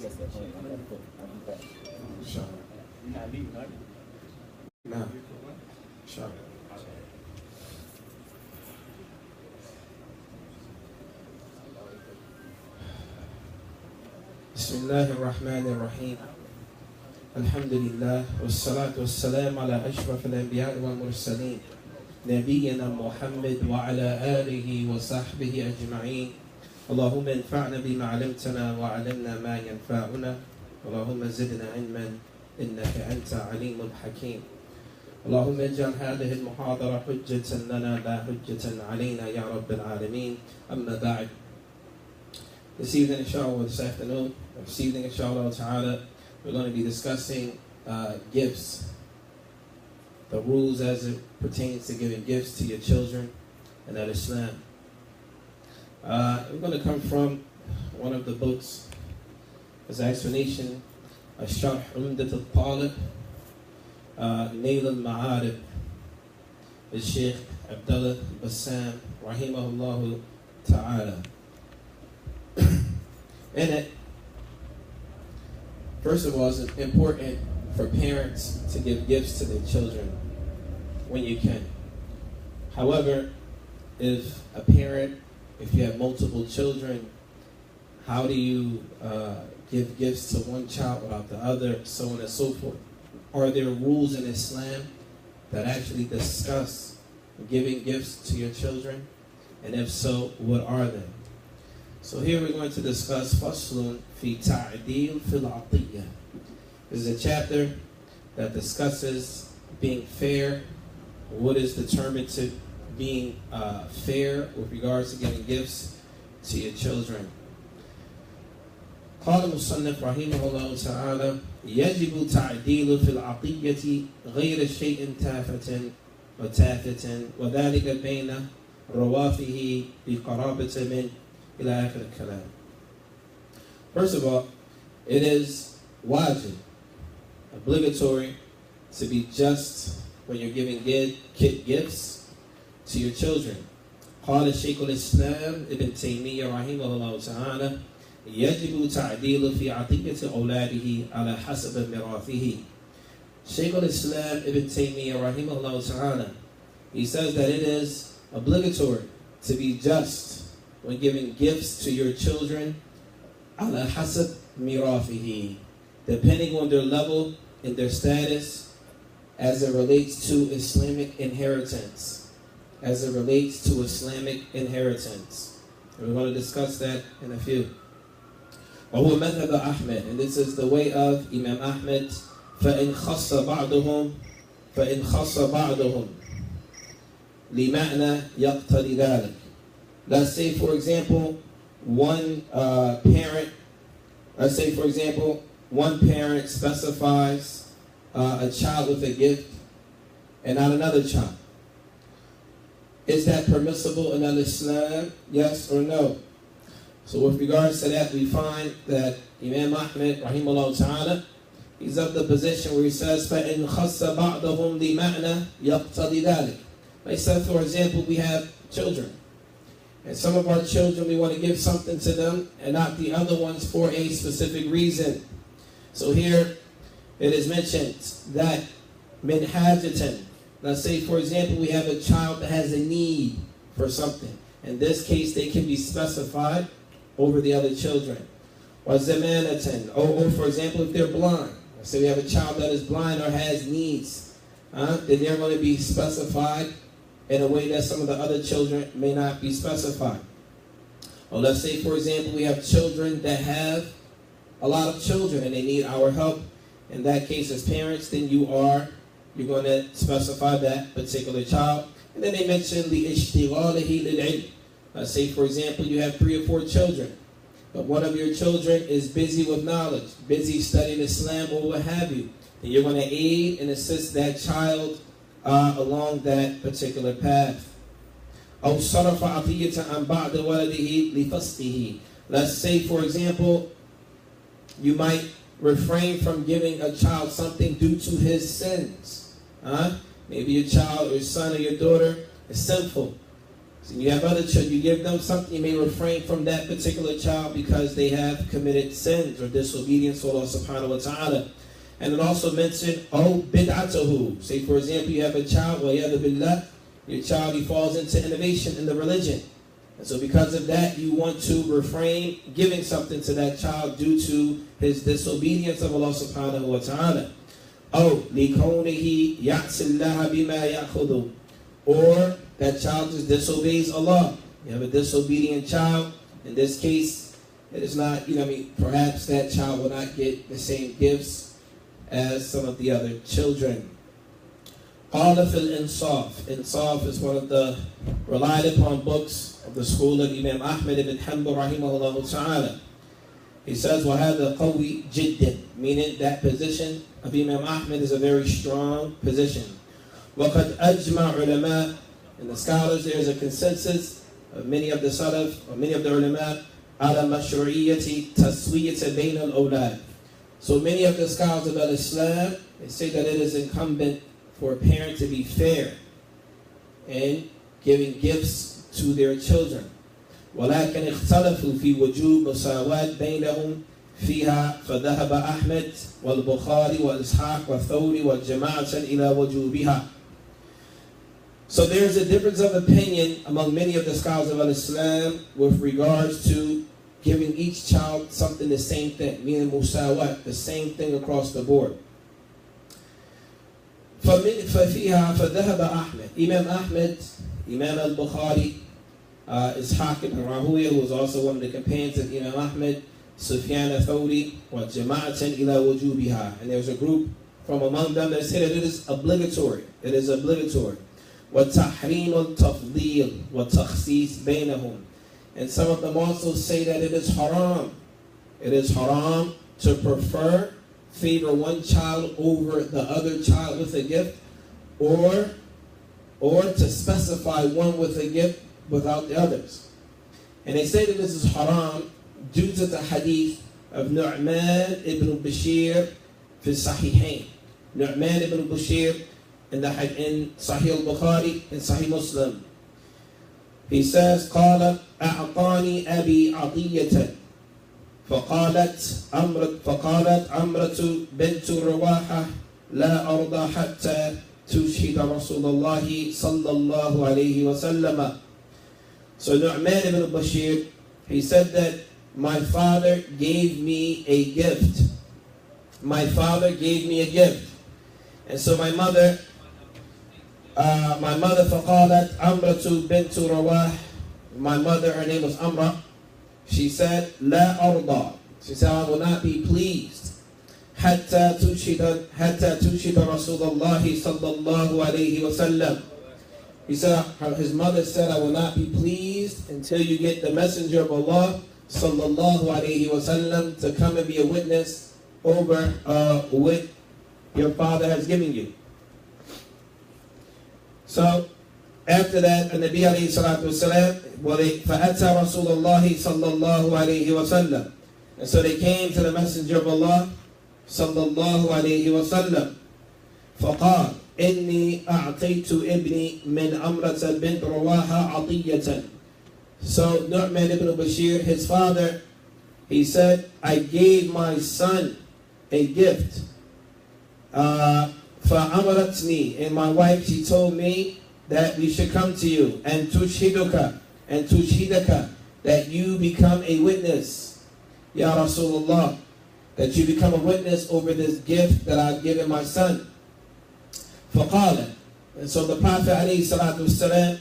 Yes, sir. Inshallah. Nah. Inshallah. بسم الله الرحمن الرحيم الحمد لله والصلاة والسلام على أشرف الأنبياء والمرسلين نبينا محمد وعلى آله وصحبه أجمعين اللهم انفعنا بما علمتنا وعلمنا ما ينفعنا اللهم زدنا علما إنك أنت عليم حكيم اللهم اجعل هذه المحاضرة حجة لنا لا حجة علينا يا رب العالمين أما بعد. This evening, inshallah, this afternoon, this evening, inshallah ta'ala, we're going to be discussing gifts, the rules as it pertains to giving gifts to your children and Islam. We're going to come from one of the books as an explanation, Sharh Umdat al-Talib, Nail al-Ma'arib, Sheikh Abdullah Bassam, rahimahullah ta'ala. In it, first of all, it's important for parents to give gifts to their children when you can. However, if you have multiple children, how do you give gifts to one child without the other, so on and so forth? Are there rules in Islam that actually discuss giving gifts to your children? And if so, what are they? So here we're going to discuss Faslun fi Ta'dil fil Atiyya. This is a chapter that discusses being fair, what is determined to being fair with regards to giving gifts to your children. قال المصنف رحمه الله تعالى يجب تعديل في العطية غير شيء تافت وذلك بين روافه بقرابة من إلى آخر الكلام. First of all, it is wajib, obligatory, to be just when you're giving gifts to your children. قال شيخ الإسلام ابن تيمية رحمه الله تعالى يجب تعديل في عطية أولاده على حسب ميراثه. Shaykh al-Islam ibn Taymiyyah rahimahullah ta'ala, he says that it is obligatory to be just when giving gifts to your children ala hasab mirafihi, depending on their level and their status as it relates to Islamic inheritance. As it relates to Islamic inheritance. And we're going to discuss that in a few. وهو مذهب أحمد, and this is the way of Imam Ahmed. فإن خص بعضهم لمعنى يقتضي ذلك. Let's say, for example, one parent specifies a child with a gift and not another child. Is that permissible in Islam? Yes or no? So with regards to that, we find that Imam Ahmed, rahimahullah ta'ala, he's of the position where he says, فَإِنْ خَصَّ بَعْضَهُمْ لِمَعْنَى يَقْتَضِي ذَلِكَ. They said, for example, we have children. And some of our children, we want to give something to them and not the other ones for a specific reason. So here, it is mentioned that min hajatan. Let's say, for example, we have a child that has a need for something. In this case, they can be specified over the other children. Or zamanatan. Or for example, if they're blind. Let's say we have a child that is blind or has needs. Then they're going to be specified in a way that some of the other children may not be specified. Or let's say, for example, we have children that have a lot of children and they need our help. In that case, as parents, then you're going to specify that particular child. And then they mention لِإِشْتِغَالِهِ لِلْعِلْمِ. Let's say, for example, you have 3 or 4 children, but one of your children is busy with knowledge, busy studying Islam or what have you. Then you're going to aid and assist that child along that particular path. أو صرف عطية عن بعض ولده لفسقه. Let's say, for example, you might refrain from giving a child something due to his sins. Maybe your child or your son or your daughter is sinful. So you have other children, you give them something, you may refrain from that particular child because they have committed sins or disobedience to Allah subhanahu wa ta'ala. And it also mentioned, bid'atahu. Say, for example, you have a child, wa yadu billah, your child, he falls into innovation in the religion. And so because of that, you want to refrain giving something to that child due to his disobedience of Allah subhanahu wa ta'ala. لِكَوْنِهِ يَعْصِ اللَّهَ بِمَا يَأْخُذُ. Or that child just disobeys Allah. You have a disobedient child. In this case, it is not, perhaps that child will not get the same gifts as some of the other children. قال في الإنصاف. Insaf is one of the relied upon books of the school of Imam Ahmad ibn Hanbal rahimahullah ta'ala. He says, وَهَذَا قَوِي جِدًّا, meaning that position of Imam Ahmad is a very strong position. وَقَدْ أَجْمَعْ عُلَمَاء. In the scholars, there is a consensus of many of the Salaf, or many of the ulama, عَلَى مَشْرُعِيَّةِ تَسْوِيَةَ بَيْنَ الْأَوْلَادِ. So many of the scholars of Islam, they say that it is incumbent for a parent to be fair in giving gifts to their children. ولكن اختلفوا في وجوب مساواة بينهم فيها فذهب أحمد والبخاري وإسحاق والثوري والجماعة إلى وجوبها. So there's a difference of opinion among many of the scholars of Islam with regards to giving each child something the same thing, meaning musawat, the same thing across the board. ففيها فذهب أحمد, Imam Ahmad, Imam al-Bukhari, Ishaq ibn Rahuya, who was also one of the companions of Imam Ahmad, Sufyan al-Thawri, وَجَمَاعَةً إِلَى وُجُوبِهَا. And there's a group from among them that say that it is obligatory. It is obligatory. وَتَحْرِيمُ التَّفْضِيلِ وَتَخْصِيص بَيْنَهُم. And some of them also say that it is haram. It is haram to favor one child over the other child with a gift, or to specify one with a gift without the others. And they say that this is haram due to the hadith of Nu'man ibn Bashir fi Sahihain. Nu'man ibn Bashir in Sahih al-Bukhari and Sahih Muslim. He says, قال أعطاني أبي عطية فقالت عمرة بنت رواحة لا أرضى حتى تشهد رسول الله صلى الله عليه وسلم. So Nu'man ibn Bashir, he said that my father gave me a gift. My father gave me a gift. And so my mother, فقالت عمرة بنت رواح, my mother, her name was Amra, she said, لا أرضى. She said, I will not be pleased. حتى تشهد رسول الله صلى الله عليه وسلم. He said, his mother said, I will not be pleased until you get the messenger of Allah sallallahu alayhi wasallam to come and be a witness over what your father has given you. So after that, Nabi alayhi salatu wasalam, فَأَتَى رَسُولَ اللَّهِ صَلَّى اللَّهُ عَلَيْهِ وَسَلَّمَ. And so they came to the messenger of Allah sallallahu alayhi wasallam. فَقَالَ إِنِّي أَعْطَيْتُ إِبْنِي مِنْ أَمْرَةَ بِنْتِ رَوَاحَ عَطِيَّةً. So Nu'man ibn Bashir, his father, he said, I gave my son a gift. فَأَمَرَتْنِي, and my wife, she told me that we should come to you, and tushhiduka, and tushhidaka, that you become a witness, Ya Rasulullah, that you become a witness over this gift that I've given my son. فَقَالَ, and so the Prophet alayhi salatu wasalam,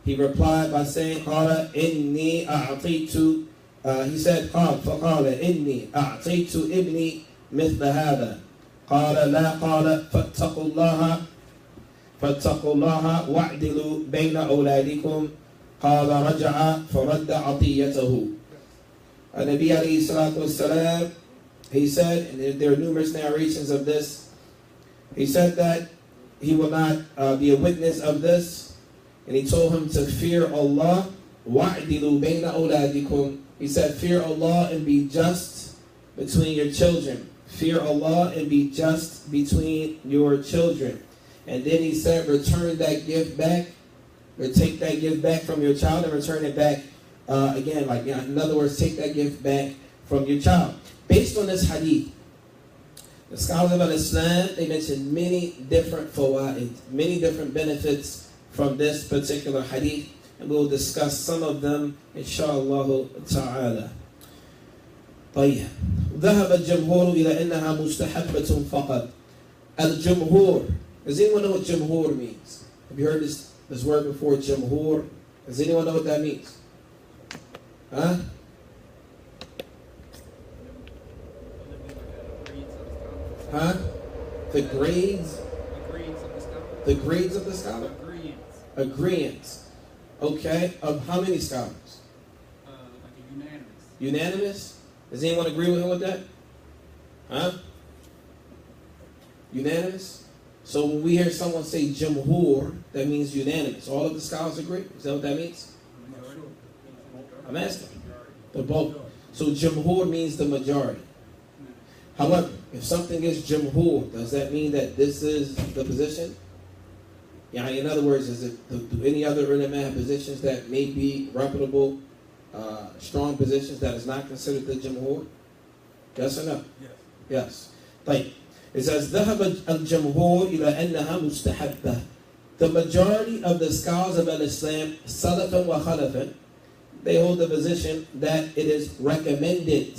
he replied by saying, قَالَ إِنِّي أَعْطِيتُ, he said, فَقَالَ إِنِّي أَعْطِيتُ إِبْنِي مِثْلَ هَذَا. قال لا قال فاتقوا الله واعدلوا بين أولادكم. قال رجع فرد عطيته. Nabi alayhi salatu wasalam, he said, and there are numerous narrations of this, he said that he will not be a witness of this, and he told him to fear Allah. وَاعْدِلُوا بَيْنَ أَوْلَادِكُمْ. He said, fear Allah and be just between your children. Fear Allah and be just between your children. And then he said, return that gift back or take that gift back from your child and return it back again. Like, in other words, take that gift back from your child. Based on this hadith, the scholars of Islam, they mention many different fawaid, many different benefits from this particular hadith, and we'll discuss some of them, inshallah ta'ala. طيب. ذهب الجمهور إلى أنها مستحبة فقط. Al-Jumhur. Does anyone know what Jumhur means? Have you heard this word before, Jumhur? Does anyone know what that means? Huh? Huh? The grades? The grades of the scholar? Agreeance. Okay. Of how many scholars? Like unanimous. Unanimous? Does anyone agree with him with that? Huh? Unanimous? So when we hear someone say Jumhur, that means unanimous. All of the scholars agree? Is that what that means? I'm asking. The bulk. So Jumhur means the majority. However, if something is Jumhur, does that mean that this is the position? Yeah, in other words, do any other ulama have positions that may be reputable, strong positions that is not considered the Jumhur? Yes or no? Yes. Yes. Like, it says, ذهب الجمهور إلى أنها مستحبة. The majority of the scholars of Islam, Salafan wa Khalafan, they hold the position that it is recommended.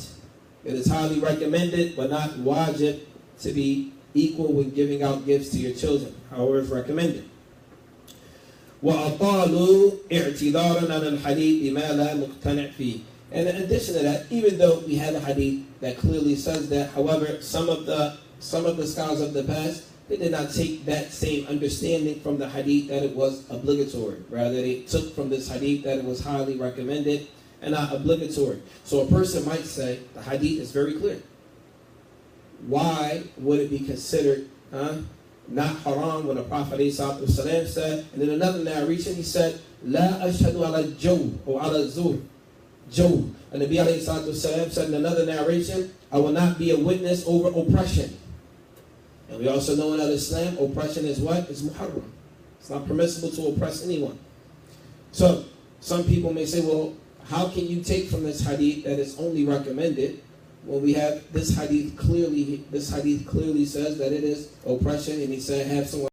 It is highly recommended, but not wajib to be equal when giving out gifts to your children. However, it's recommended. وَأَطَالُوا اِعْتِذَارًا عَنَ الْحَدِيثِ بِمَا لَا مُقْتَنِعْ فِيهِ. And in addition to that, even though we have a hadith that clearly says that, however, some of the scholars of the past, they did not take that same understanding from the hadith that it was obligatory. Rather, they took from this hadith that it was highly recommended and not obligatory. So a person might say, the hadith is very clear. Why would it be considered not haram when the Prophet ﷺ said, and in another narration he said, La ashhadu ala al-jawr or ala al-zur. Jawr. And the Nabi ﷺ said in another narration, I will not be a witness over oppression. And we also know in Islam, oppression is what? It's muharram. It's not permissible to oppress anyone. So, some people may say, well, how can you take from this hadith that it's only recommended when we have this hadith clearly says that it is oppression, and he said have someone